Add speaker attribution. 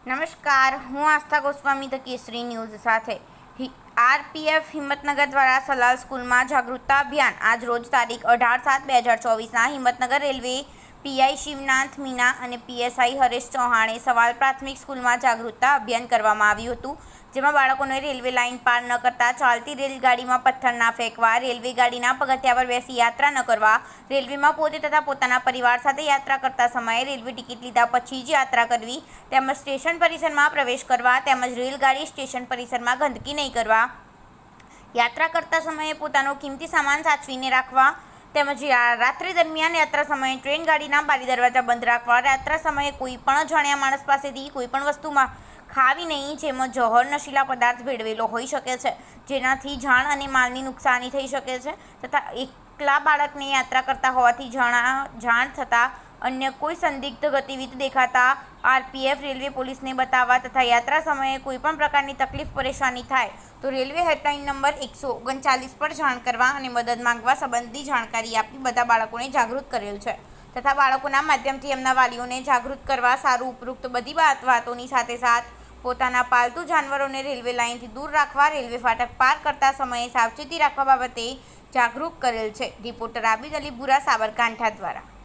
Speaker 1: નમસ્કાર, હું આસ્થા ગોસ્વામી ધ કેસરી ન્યૂઝ સાથે. આરપીએફ હિંમતનગર દ્વારા સલાલ સ્કૂલમાં જાગૃતતા અભિયાન. આજ રોજ તારીખ 18/7/2024ના હિંમતનગર રેલવે પીઆઈ શિવનાથ મીના અને પીએસઆઈ હરેશ ચૌહાણે સવાલ પ્રાથમિક સ્કૂલમાં જાગૃતતા અભિયાન કરવામાં આવ્યું હતું, જેમાં બાળકોને રેલવે લાઇન પાર ન કરતા, ચાલતી રેલગાડીમાં પથ્થર ના ફેંકવા, રેલવે ગાડીના પગથિયા પર બેસી યાત્રા ન કરવા, રેલવેમાં પોતે તથા પોતાના પરિવાર સાથે યાત્રા કરતા સમયે રેલવે ટિકિટ લીધા પછી જ યાત્રા કરવી, તેમજ સ્ટેશન પરિસરમાં પ્રવેશ કરવા, તેમજ રેલગાડી સ્ટેશન પરિસરમાં ગંદકી નહીં કરવા, યાત્રા કરતા સમયે પોતાનો કિંમતી સામાન સાચવીને રાખવા, તેમજ રાત્રિ દરમિયાન યાત્રા સમયે ટ્રેન ગાડીના બારી દરવાજા બંધ રાખવા, યાત્રા સમયે કોઈ પણ અજાણ્યા માણસ પાસેથી કોઈ પણ વસ્તુમાં ખાવી નહીં, જેમાં જહર નશીલા પદાર્થ ભેળવેલો હોઈ શકે છે, જેનાથી જાન અને માલની નુકસાની થઈ શકે છે, તથા એકલા બાળકને યાત્રા કરતા હોવાથી જાણ થતાં અન્ય કોઈ સંદિગ્ધ ગતિવિધિ દેખાતા આરપીએફ રેલવે પોલીસને બતાવવા તથા યાત્રા સમયે કોઈપણ પ્રકારની તકલીફ પરેશાની થાય તો રેલવે હેલ્પલાઇન નંબર 139 પર જાણ કરવા અને મદદ માંગવા સંબંધી જાણકારી આપી બધા બાળકોને જાગૃત કરેલ છે, તથા બાળકોના માધ્યમથી એમના વાલીઓને જાગૃત કરવા સારું. ઉપરોક્ત બધી વાતોની સાથે સાથ પોતાના પાલતુ જાનવરોને રેલવે લાઇનથી દૂર રાખવા, રેલવે ફાટક પાર કરતા સમયે સાવચેતી રાખવા બાબતે જાગૃત કરેલ છે. રિપોર્ટર આબિદ અલી બુરા, સાબરકાંઠા દ્વારા.